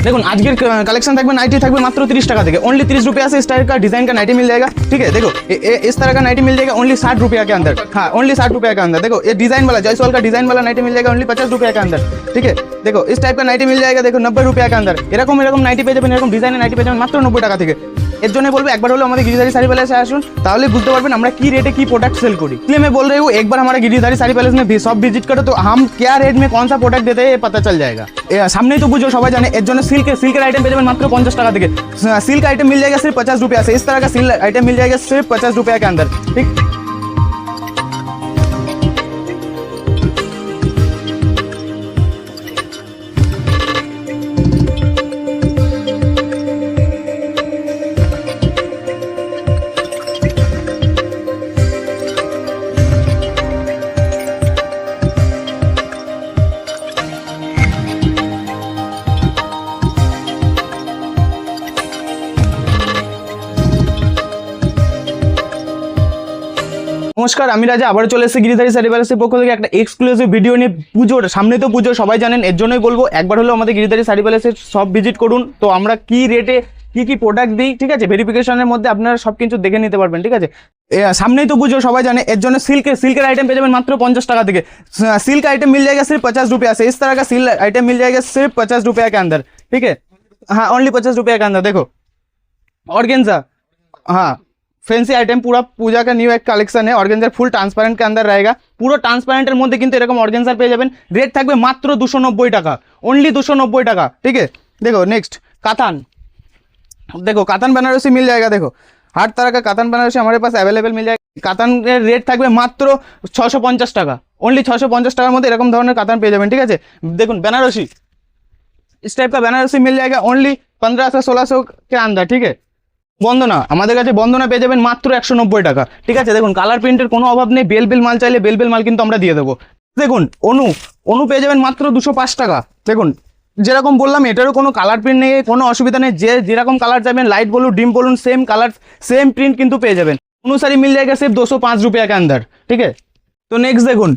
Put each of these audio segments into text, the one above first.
देखो आज के कलेक्शन थकबे नाइटी थकबे मात्र 30 टाका থেকে ओनली 30 रुपया से इस टाइप का डिजाइन का नाइटी मिल जाएगा। ठीक है, देखो इस तरह का नाइटी मिल जाएगा ओनली 60 रुपया के अंदर। हाँ, ओनली 60 रुपया के अंदर। देखो ये डिजाइन वाला जयसवाल का डिजाइन वाला नाइटी मिल जाएगा ओनली 50 रुपया के अंदर। ठीक है, देखो इस टाइप का नाइटी मिल जाएगा देखो 90 रुपया के अंदर। এরকম এরকম নাইটি পেয়ে যাবেন, এরকম ডিজাইনের নাইটি পেয়ে যাবেন মাত্র 90 টাকা থেকে। এর জন্য বলবো একবার হলো আমাদের गिरिधारी साड़ी पैलेस আসুন, তাহলে বুঝতে পারবেন আমরা কি রেটে কি प्रोडक्ट सेल करी। इसलिए मैं बोल रही हूँ एक बार हमारा गिरिधारी साड़ी पैलेस में सब विजिट करो तो हम क्या रेट में कौन सा प्रोडक्ट देते हैं ये पता चल जाएगा। सामने तो पूछो सबाई जाने এর জন্য सिल्कर आइटम पे जाবেন मात्र 50 টাকা থেকে। सिल्क आइटम मिल जाएगा सिर्फ 50 रुपया से। इस तरह का सिल्क आइटम मिल जाएगा सिर्फ 50 रुपया के अंदर। ठीक, নমস্কার, আমি রাজা আবার চলে এসেছি গিরিধারী শাড়ি প্যালেসের পক্ষ থেকে একটা এক্সক্লুসিভ ভিডিও নিয়ে। পুজোর সামনে তো পুজো সবাই জানেন, এর জন্যই বলবো একবার হলো আমাদের গিরিধারী শাড়ি প্যালেসে সব ভিজিট করুন। তো আমরা কি রেটে কি প্রোডাক্ট দিই, ঠিক আছে, ভেরিফিকেশনের মধ্যে আপনারা সব কিছু দেখে নিতে পারবেন। ঠিক আছে, সামনেই তো পুজো সবাই জানে, এর জন্য सिल्कर आइटम पे जाবেন मात्र 50 টাকা থেকে। सिल्क आइटम मिल जाएगा सिर्फ 50 रुपया से। इस तरह का सिल्क आइटम मिल जाएगा सिर्फ 50 रुपया के अंदर। ठीक है, हाँ ओनली 50 रुपया के अंदर। देखो ऑर्गेन्जा, हाँ फैंसी आइटम पूरा पूजा का न्यू एक कलेक्शन है। ऑर्गेन्जार फुल ट्रांसपेरेंट के अंदर रहेगा, पूरा ट्रांसपेरेंटेर मध्य किन्तु एरकम ऑर्गेन्जार पेয়ে যাবেন। रेट থাকবে মাত্র 290 টাকা, ओनली 290 টাকা। ठीक है, देखो नेक्स्ट कातान, देखो कातान बनारसी मिल जाएगा। देखो हर तरह का कातान बनारसी हमारे पास अवेलेबल मिल जाएगा। कातान रेट থাকবে মাত্র 650 টাকা, ओनली 650 টাকার মধ্যে এরকম ধরনের কাতান পেয়ে যাবেন। ঠিক আছে, দেখুন बनारसी इस टाइप का बनारसी मिल जाएगा ओनली 1500-1600 के अंदर। ठीक है, বন্দনা আমাদের কাছে বন্দনা পেয়ে যাবেন মাত্র 190 টাকা। ঠিক আছে, দেখুন কালার প্রিন্টের কোনো অভাব নেই। বেল মাল চাইলে বেল মাল কিন্তু আমরা দিয়ে দেবো। দেখুন অনু পেয়ে যাবেন মাত্র 205 টাকা। দেখুন যেরকম বললাম এটারও কোনো কালার প্রিন্ট নেই, কোনো অসুবিধা নেই। যেরকম কালার চাইবেন লাইট বলুন ডিম বলুন সেম কালার সেম প্রিন্ট কিন্তু পেয়ে যাবেন। অনু শাড়ি मिल जाएगा सिर्फ 205 रुपया के अंदर। ठीक है, तो नेक्स्ट দেখুন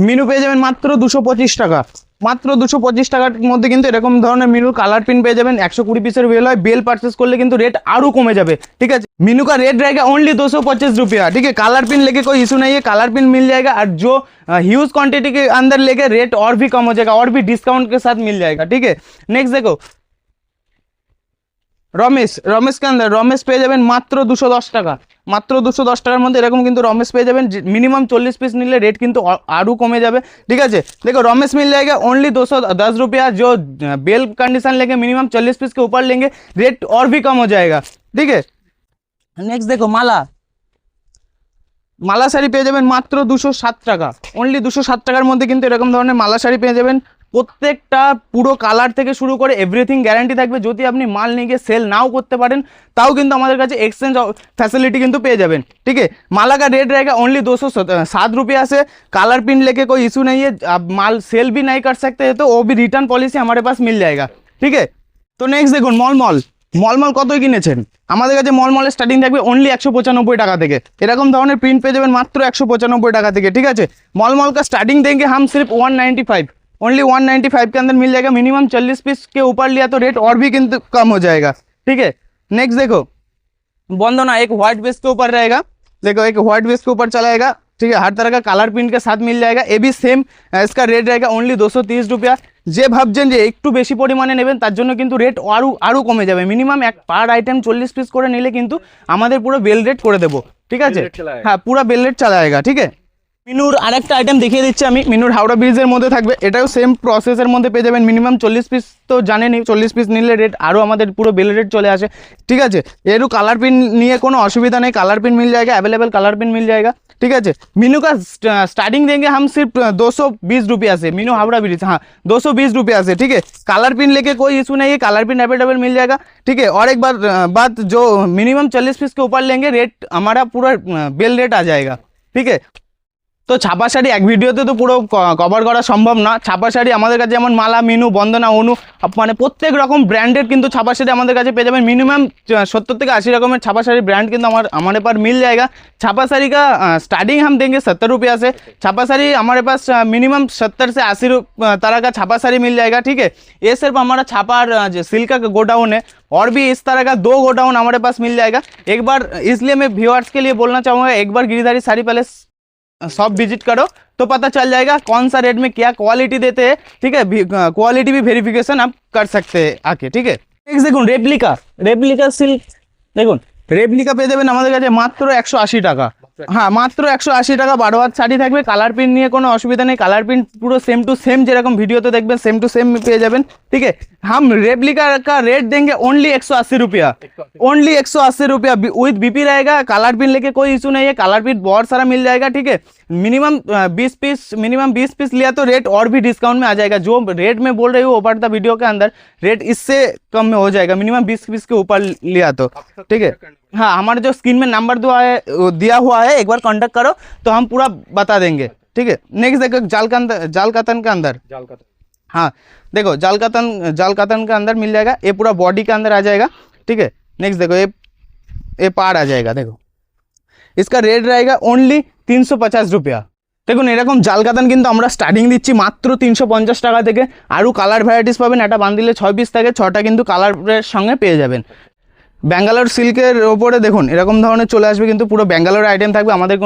মিনু পেয়ে যাবেন মাত্র 225 টাকা। মাত্র 225 টাকার মধ্যে কিন্তু এরকম ধরনের মিনুর কালার প্রিন্ট পেয়ে যাবেন। 120 পিসের বেল হয়, বেল পারচেস করলে কিন্তু রেট আরও কমে যাবে। ठीक है, मीनू का रेट रहेगा ओनली 225 रुपया। ठीक है, कलर पिन लेके कोई इशू नहीं है, कलर पिन मिल जाएगा। और जो ह्यूज क्वांटिटी के अंदर लेके रेट और भी कम हो जाएगा, और भी डिस्काउंट के साथ मिल जाएगा। ठीक है, नेक्स्ट देखो रमेश के अंदर रमेश পেয়ে যাবেন মাত্র 210 টাকা। মাত্র 210 টাকার মধ্যে এরকম কিন্তু রমেশ পেয়ে যাবেন। মিনিমাম 40 পিস নিলে রেট কিন্তু আরও কমে যাবে। ঠিক আছে, देखो रमेश मिल जाएगा ओनली 210 रुपया। जो बेल कंडीशन लेंगे मिनिमम 40 पीस के ऊपर लेंगे रेट और भी कम हो जाएगा। ठीक है, नेक्स्ट देखो মালা শাড়ি পেয়ে যাবেন মাত্র 207 টাকা। ओनली 207 টাকার মধ্যে কিন্তু এরকম ধরনের মালা শাড়ি পেয়ে যাবেন। প্রত্যেকটা পুরো কালার থেকে শুরু করে এভরিথিং গ্যারান্টি থাকবে। যদি আপনি মাল নিয়ে গিয়ে সেল নাও করতে পারেন তাও কিন্তু আমাদের কাছে এক্সচেঞ্জ फैसिलिटी কিন্তু পেয়ে যাবেন। ठीक है, माला का रेट रहेगा ओनली 207 रुपया से। कलर पिन लेके कोई इशू नहीं है, आप माल सेल भी नहीं कर सकते हैं तो वो भी रिटर्न पॉलिसी हमारे पास मिल जाएगा। ठीक है, तो नेक्स्ट देखুন মলমল কতই কিনেছেন। আমাদের কাছে মলমলের স্টার্টিং থাকবে ओनली 195 টাকা থেকে। এরকম ধরনের প্রিন্ট পেয়ে যাবেন মাত্র 195 টাকা থেকে। ठीक है, मॉल का स्टार्टिंग देंगे हम सिर्फ 195, ओनली 195 के अंदर मिल जाएगा। मिनिमम 40 पीस के ऊपर लिया तो रेट और भी किंतु कम हो जाएगा। ठीक है, नेक्स्ट देखो बंदना एक व्हाइट बेस के ऊपर रहेगा। देखो एक व्हाइट बेस के ऊपर चलाएगा। ठीक है, हर तरह का कलर प्रिंट के साथ मिल जाएगा। ये भी सेम इसका रेट रहेगा ओनली 230 रुपया। যে ভাবছেন যে একটু বেশি পরিমাণে নেবেন তার জন্য কিন্তু রেট আরও কমে যাবে। মিনিমাম এক পার আইটেম 40 পিস করে নিলে কিন্তু আমাদের পুরো বেল রেট করে দেবো। ঠিক আছে, হ্যাঁ পুরো বেল রেট চালাएगा। ঠিক है, মিনুর আরেকটা আইটেম দেখিয়ে দিচ্ছি আমি। মিনুর হাওড়া ব্রিজের মধ্যে থাকবে, এটাও সেম প্রসেসের মধ্যে পেয়ে যাবেন। মিনিমাম 40 পিস তো জানেনই, 40 পিস নিলে রেট আরও আমাদের পুরো বেল রেট চলে আসে। ঠিক আছে, এরও কালার পিন নিয়ে কোনো অসুবিধা নেই, কালার पिन मिल जाएगा, अवेलेबल कलर पिन मिल जाएगा। ठीक है, मीनू का स्टार्टिंग देंगे हम सिर्फ 220 रुपया से। मीनू हावड़ा ब्रिज, हाँ 220 रुपया से। ठीक है, कलर पिन लेके कोई इशू नहीं है, कलर पिन अवेलेबल मिल जाएगा। ठीक है, और एक बात जो मिनिमम 40 पीस के ऊपर लेंगे रेट हमारा पूरा बेल रेट आ जाएगा। ठीक है, তো ছাপা শাড়ি এক ভিডিওতে তো পুরো কভার করা সম্ভব না। ছাপা শাড়ি আমাদের কাছে যেমন মালা, মিনু, বন্দনা, অনু, মানে প্রত্যেক রকম ব্র্যান্ডের কিন্তু ছাপা শাড়ি আমাদের কাছে পেয়ে যাবেন। মিনিমাম 70 থেকে 80 রকমের ছাपा साड़ी ब्रांड কিন্তু हमारे पास मिल जाएगा। छापा साड़ी का स्टार्टिंग हम देंगे 70 रुपया से। छापा साड़ी हमारे पास मिनिमम 70 से 80 तरह का छापा साड़ी मिल जाएगा, ठीक है। ये सिर्फ हमारा छापा जो सिल्क का गोडाउन है, और भी इस तरह का 2 गोडाउन हमारे पास मिल जाएगा। एक बार इसलिए मैं व्यूअर्स के लिए बोलना चाहूँगा, एक बार Giridhari sari palace shop visit करो तो पता चल जाएगा कौन सा रेट में क्या क्वालिटी देते हैं, ठीक है। क्वालिटी भी वेरिफिकेशन आप कर सकते हैं आके, ठीक है। नेक्स्ट देखুন रेप्लिका सिल्क, দেখুন রেপ্লিকা পেয়ে যাবেন আমাদের কাছে মাত্র 180 টাকা। হ্যাঁ, মাত্র 180 টাকা 12 হাত শাড়ি থাকবে। কালার প্রিন্ট নিয়ে কোনো অসুবিধা নেই, কালার প্রিন্ট পুরো সেम टू सेम যেরকম ভিডিওতে দেখবেন सेम टू सेम পেয়ে যাবেন, ठीक है। हम रेप्लिका का रेट देंगे ओनली 180 रुपया, ओनली 180 रुपया विद बीपी रहेगा। कलर प्रिंट लेके कोई इशू नहीं है, कलर प्रिंट बहुत सारा मिल जाएगा, ठीक है। मिनिमम 20 पीस लिया तो रेट और भी डिस्काउंट में आ जाएगा। जो रेट में बोल रही हूँ ऊपर था वीडियो के अंदर, रेट इससे कम में हो जाएगा मिनिमम 20 पीस के ऊपर लिया तो, ठीक है। हाँ, हमारे जो स्क्रीन में नंबर दिया हुआ है, एक बार कांटेक्ट करो तो हम पूरा बता देंगे, ठीक है। नेक्स्ट देखो जाल कतन के अंदर, हाँ देखो जाल कतन के अंदर मिल जाएगा। ये पूरा बॉडी के अंदर आ जाएगा, ठीक है। नेक्स्ट देखो ये पार आ जाएगा, देखो इसका रेट रहेगा ओनली 350 रुपया। দেখুন এরকম জাল কাতান কিন্তু আমরা স্টার্টিং দিচ্ছি মাত্র 350 টাকা থেকে। আরও কালার ভ্যারাইটিস পাবেন, একটা বান্ডিলে 6 পিস থাকে, 6টা কিন্তু কালারের সঙ্গে পেয়ে যাবেন। ব্যাঙ্গালোর সিল্কের ওপরে দেখুন এরকম ধরনের চলে আসবে, কিন্তু পুরো ব্যাঙ্গালোর আইটেম থাকবে। আমাদের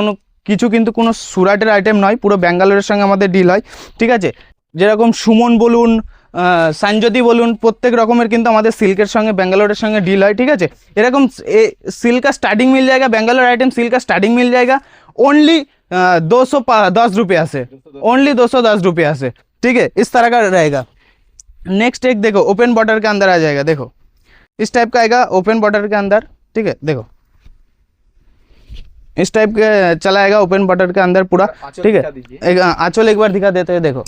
কোনো সুরাটের আইটেম নয়, পুরো ব্যাঙ্গালোরের সঙ্গে আমাদের ডিল হয়, ঠিক আছে। যেরকম সুমন বলুন, সঞ্জতি বলুন, প্রত্যেক রকমের কিন্তু আমাদের সিল্কের সঙ্গে ব্যাঙ্গালোরের সঙ্গে ডিল হয়, ঠিক আছে। এরকম सिल्क का स्टार्टिंग मिल जाएगा, बेंगलोर आइटम सिल्क का स्टार्टिंग मिल जाएगा ओनली 210 रुपया से, ओनली 210 रुपया से, ठीक है। इस तरह का रहेगा। नेक्स्ट एक देखो ओपन बॉर्डर के अंदर आ जाएगा, देखो इस टाइप का आएगा ओपन बॉर्डर के अंदर, ठीक है। देखो इस टाइप के चला आएगा ओपन बॉर्डर के अंदर पूरा, ठीक है। आंचल एक बार दिखा देते हैं, देखो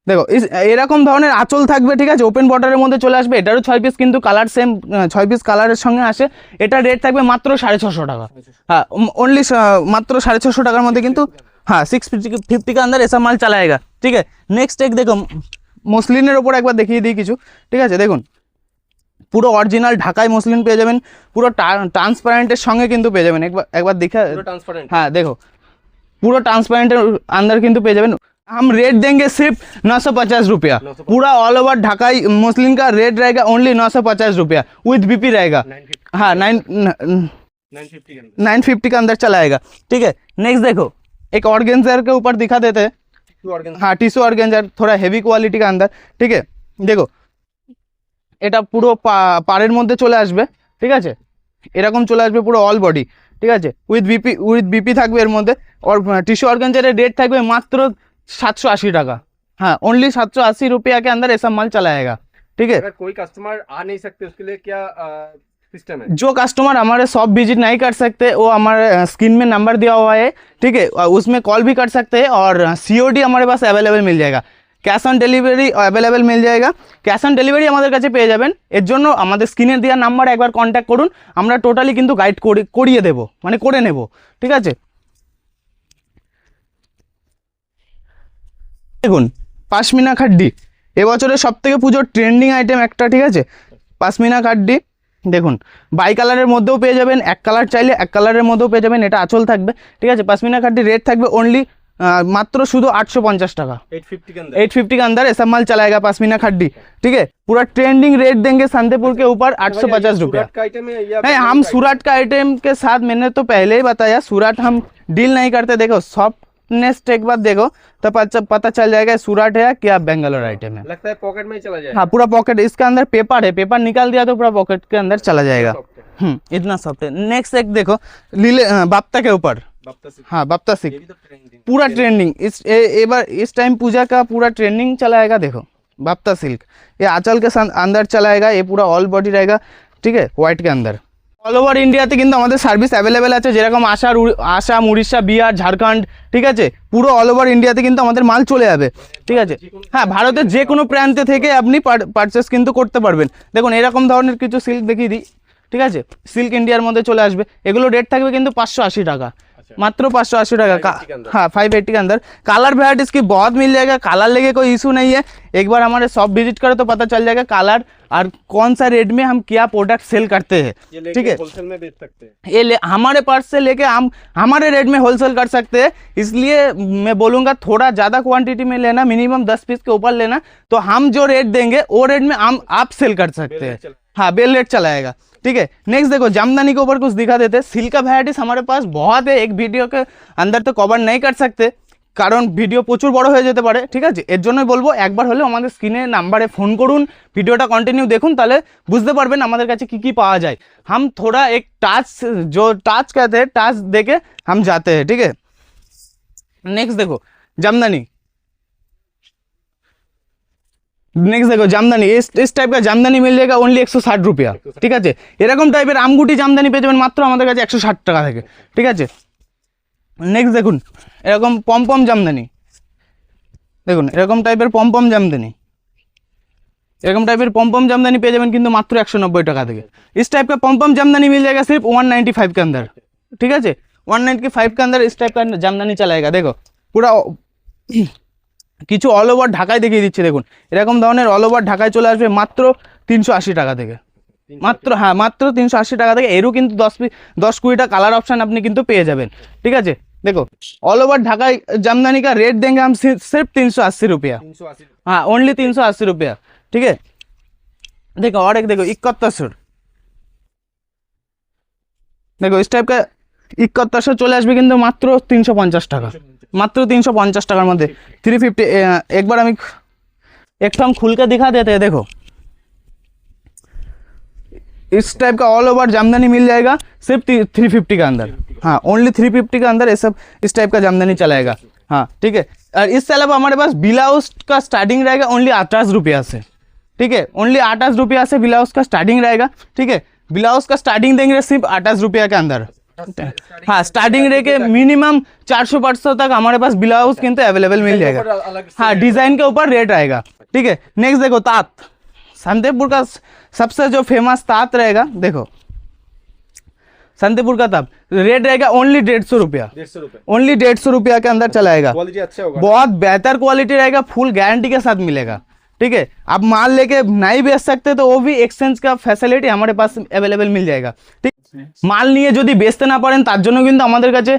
দেখো এরকম ধরনের আঁচল থাকবে, ঠিক আছে। ওপেন বর্ডারের মধ্যে চলে আসবে। এটারও 6 পিস কিন্তু কালার সেম, 6 পিস কালারের সঙ্গে আসে। এটা রেট থাকবে মাত্র 650 টাকা। হ্যাঁ, ओनली মাত্র 650 টাকার মধ্যে কিন্তু, हाँ 650 का अंदर ऐसा माल चलाएगा, ठीक है। नेक्स्ट एक देखो মসলিনের ওপর একবার দেখিয়ে দিই কিছু, ঠিক আছে। দেখুন পুরো অরিজিনাল ঢাকাই মসলিন পেয়ে যাবেন, পুরো ট্রান্সপারেন্টের সঙ্গে কিন্তু পেয়ে যাবেন। একবার দেখে, হ্যাঁ দেখো পুরো ট্রান্সপারেন্টের अंदर কিন্তু পেয়ে যাবেন। हम रेट देंगे सिर्फ 950 रुपया। पूरा ऑल ओवर ढाकाई मुस्लिम का रेट रहेगा ओनली 950 रुपया विद बीपी रहेगा। हाँ 950 के अंदर चलाएगा, ठीक है। नेक्स्ट देखो एक ऑर्गेन्जर के ऊपर दिखा देते हैं, हाँ टिश्यू ऑर्गेन्जर थोड़ा हेवी क्वालिटी का अंदर, ठीक है। देखो এটা পুরো পাড়ের মধ্যে চলে আসবে, ঠিক আছে। এরকম চলে আসবে পুরো অল বডি, ঠিক আছে। উইথ বিপি থাকবে এর মধ্যে। और टिश्यू ऑर्गेन्जर रेट থাকবে মাত্র 780 টাকা। हाँ ओनली 780 रुपया के अंदर ऐसा माल चलाएगा, ठीक है। अगर कोई कस्टमर आ नहीं सकते उसके लिए क्या सिस्टम है? जो कस्टमर हमारे शॉप विजिट नहीं कर सकते वो हमारे स्क्रीन में नंबर दिया हुआ है, ठीक है, उसमें कॉल भी कर सकते हैं। और COD हमारे पास अवेलेबल मिल जाएगा, ক্যাশ অন ডেলিভারি অ্যাভেলেবেল মিল जाएगा। ক্যাশ অন ডেলিভারি আমাদের কাছে পেয়ে যাবেন। এর জন্য আমাদের স্ক্রিনে দেওয়া নাম্বার একবার কন্ট্যাক্ট করুন, আমরা টোটালি কিন্তু গাইড করিয়ে দেবো, মানে করে নেব, ঠিক আছে। দেখুন পাশমিনা খাড্ডি এবছরের সবথেকে পুজোর ট্রেন্ডিং আইটেম একটা, ঠিক আছে। পাশমিনা খাড্ডি দেখুন বাই কালারের মধ্যেও পেয়ে যাবেন, এক কালার চাইলে এক কালারের মধ্যেও পেয়ে যাবেন। এটা আঁচল থাকবে, ঠিক আছে। পাশমিনা খাড্ডি रेट থাকবে ओनली मात्र शुद्ध 850 टाका, 850 के अंदर ऐसा माल चलाएगा पश्मीना खड्डी, ठीक है। पूरा ट्रेंडिंग रेट देंगे शांतिपुर के ऊपर 850 रुपया। नहीं, हम सूरत का आइटम के साथ मैंने तो पहले ही बताया सूरत हम डील नहीं करते। देखो सॉफ्टनेस एक बार देखो तो पता चल जाएगा सूरत है क्या बेंगलोर आइटम है। लगता है पॉकेट में ही चला जाएगा। हाँ पूरा पॉकेट, इसका अंदर पेपर है, पेपर निकाल दिया तो पूरा पॉकेट के अंदर चला जाएगा। इतना सॉफ्ट है। नेक्स्ट एक देखो लीले बाप्ता के ऊपर, हाँ बाप्ता सिल्क पूरा ट्रेंडिंग इस टाइम पूजा का पूरा ट्रेंडिंग चलाएगा। देखो बाप्ता सिल्क ये आंचल के अंदर चलाएगा, ये पूरा ऑल बॉडी रहेगा, ठीक है, व्हाइट के अंदर। ऑल ओवर इंडियाते কিন্তু আমাদের সার্ভিস অ্যাভেলেবেল আছে, যেরকম আসাম, উড়িষ্যা, বিহার, ঝাড়খণ্ড, ঠিক আছে। পুরো অল ওভার ইন্ডিয়াতে কিন্তু আমাদের মাল চলে যাবে, ঠিক আছে। হ্যাঁ ভারতের যে কোনো প্রান্তে থেকে আপনি পারচেস কিন্তু করতে পারবেন। দেখুন এরকম ধরনের কিছু সিল্ক দেখিয়ে দিই, ঠিক আছে। সিল্ক ইন্ডিয়ার মধ্যে চলে আসবে, এগুলো রেট থাকবে কিন্তু 580 টাকা, मात्र 580 टाका का। 580 के अंदर। हाँ 580 के अंदर। कलर वेराइटीज की बहुत मिल जाएगा, कलर लेके कोई इशू नहीं है। एक बार हमारे शॉप विजिट करो तो पता चल जाएगा कलर और कौन सा रेट में हम क्या प्रोडक्ट सेल करते हैं। ये ठीक है, होलसेल में बेच सकते हैं। ये हमारे पास से लेके हम हमारे रेट में होलसेल कर सकते हैं। इसलिए मैं बोलूँगा थोड़ा ज़्यादा क्वांटिटी में लेना, मिनिमम 10 पीस के ऊपर लेना, तो हम जो रेट देंगे वो रेट में हम आप सेल कर सकते हैं। हाँ बेल रेट चलाएगा। ठीक है, नेक्स्ट देखो जामदानी के ऊपर कुछ दिखा देते हैं। सिल्क का वैराइटीज हमारे पास बहुत है, एक वीडियो के अंदर तो कवर नहीं कर सकते কারণ ভিডিও প্রচুর বড় হয়ে যেতে পারে। ঠিক আছে, এর জন্যই বলবো একবার হলেও আমাদের স্ক্রিনে নাম্বারে ফোন করুন, ভিডিওটা কন্টিনিউ দেখুন, তাহলে বুঝতে পারবেন আমাদের কাছে কি কি পাওয়া যায়। हम थोड़ा एक टच जो टच कहते हैं टच देके हम जाते हैं। ठीक है, नेक्स्ट देखो जामदानी। नेक्स्ट देखो जामदानी, इस टाइप का जामदानी मिल जाएगा ओनली 160 रुपया। ঠিক আছে, এরকম টাইপের আমগুটি জামদানি পেয়ে যাবেন মাত্র আমাদের কাছে 160 টাকা থেকে। ঠিক আছে, নেক্সট দেখুন এরকম পমপম জামদানি, দেখুন এরকম টাইপের পমপম জামদানি, এরকম টাইপের পমপम জামদানি পেয়ে যাবেন কিন্তু মাত্র 190 টাকা থেকে। इस टाइप का पम जामदानी मिल जाएगा सिर्फ 195 के अंदर। ठीक है, 195 के अंदर इस टाइप का জামদানি चलाएगा। देखो पूरा কিছু অল ওভার ঢাকায় দেখিয়ে দিচ্ছে, দেখুন এরকম ধরনের অল ওভার ঢাকায় চলে আসবে মাত্র 380 টাকা থেকে। মাত্র হ্যাঁ মাত্র 380 টাকা থেকে। এরও কিন্তু 10-20টা কালার অপশান আপনি কিন্তু পেয়ে যাবেন। ঠিক আছে, देखो ऑल ओवर ढाका जामदानी का रेट देंगे हम सिर्फ 380 रुपया। 380। हाँ ओनली 380 रुपया। ठीक है, देखो और एक देखो 7100, देखो इस टाइप का 7100 চলে আসবে কিন্তু মাত্র 350 টাকা, মাত্র 350 টাকার মধ্যে 350। एक बार আমি एक हम खुल के दिखा देते हैं। देखो इस टाइप का ऑल ओवर जामदानी मिल जाएगा सिर्फ 350 के अंदर। हाँ ओनली 350 के अंदर ये सब इस टाइप का जामदानी चलाएगा। हाँ ठीक है, और इससे अलावा हमारे पास ब्लाउज का स्टार्टिंग रहेगा ओनली 28 रुपया से। ठीक है, ओनली 28 रुपया से ब्लाउज का स्टार्टिंग रहेगा। ठीक है, ब्लाउज का स्टार्टिंग देंगे सिर्फ 28 रुपया के अंदर। हाँ स्टार्टिंग रह के मिनिमम 400-500 तक हमारे पास ब्लाउज किंतु अवेलेबल मिल जाएगा। हाँ डिजाइन के ऊपर रेट आएगा। ठीक है, नेक्स्ट देखो तात, संतेपुर का सबसे जो फेमस तात रहेगा, देखो संतेपुर का ताप रेट रहेगा ओनली 150 रुपया। 150 रुपए ओनली 150 रुपया के अंदर चलाएगा। क्वालिटी अच्छा होगा, बहुत बेहतर क्वालिटी रहेगा, फुल गारंटी के साथ मिलेगा। ठीक है, आप माल लेके नहीं बेच सकते तो वो भी एक्सचेंज का फैसिलिटी हमारे पास अवेलेबल मिल जाएगा। ठीक, মাল নিয়ে যদি বেচতে না পারেন তার জন্য কিন্তু আমাদের কাছে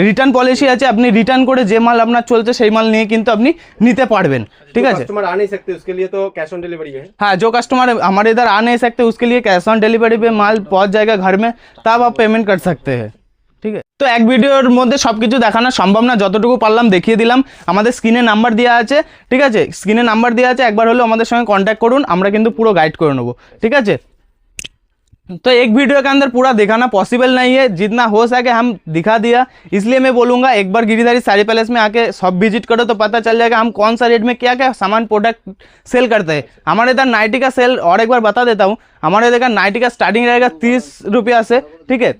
রিটার্ন পলিসি আছে। আপনি রিটার্ন করে যে মাল আপনার চলছে সেই মাল নিয়ে কিন্তু আপনি নিতে পারবেন। ঠিক আছে, कस्टमर आ नहीं सकते उसके लिए तो कैश ऑन डिलीवरी है। हाँ जो कस्टमर हमारे इधर आ नहीं सकते उसके लिए कैश ऑन डिलीवरी पे माल पहुंच जाएगा घर में, तब आप पेमेंट कर सकते हैं। ঠিক আছে, তো এক ভিডিওর মধ্যে সবকিছু দেখানো সম্ভব না, যতটুকু পারলাম দেখিয়ে দিলাম। আমাদের স্ক্রিনে নাম্বার দেওয়া আছে। ঠিক আছে, স্ক্রিনে নাম্বার দেওয়া আছে, একবার হলেও আমাদের সঙ্গে কন্ট্যাক্ট করুন, আমরা কিন্তু পুরো গাইড করে নেবো। ঠিক আছে, तो एक वीडियो के अंदर पूरा दिखाना पॉसिबल नहीं है, जितना हो सके हम दिखा दिया। इसलिए मैं बोलूँगा एक बार गिरिधारी साड़ी पैलेस में आके शॉप विजिट करो तो पता चल जाएगा हम कौन सा रेट में क्या क्या सामान प्रोडक्ट सेल करते हैं। हमारे इधर नाइटी का सेल और एक बार बता देता हूँ, हमारे इधर नाइटी का स्टार्टिंग रहेगा 30 रुपया से। ठीक है,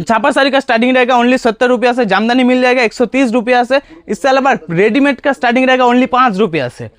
छापा साड़ी का स्टार्टिंग रहेगा ओनली 70 रुपया से, जामदानी मिल जाएगा 130 रुपया से। इससे अलावा रेडीमेड का स्टार्टिंग रहेगा ओनली 5 रुपया से।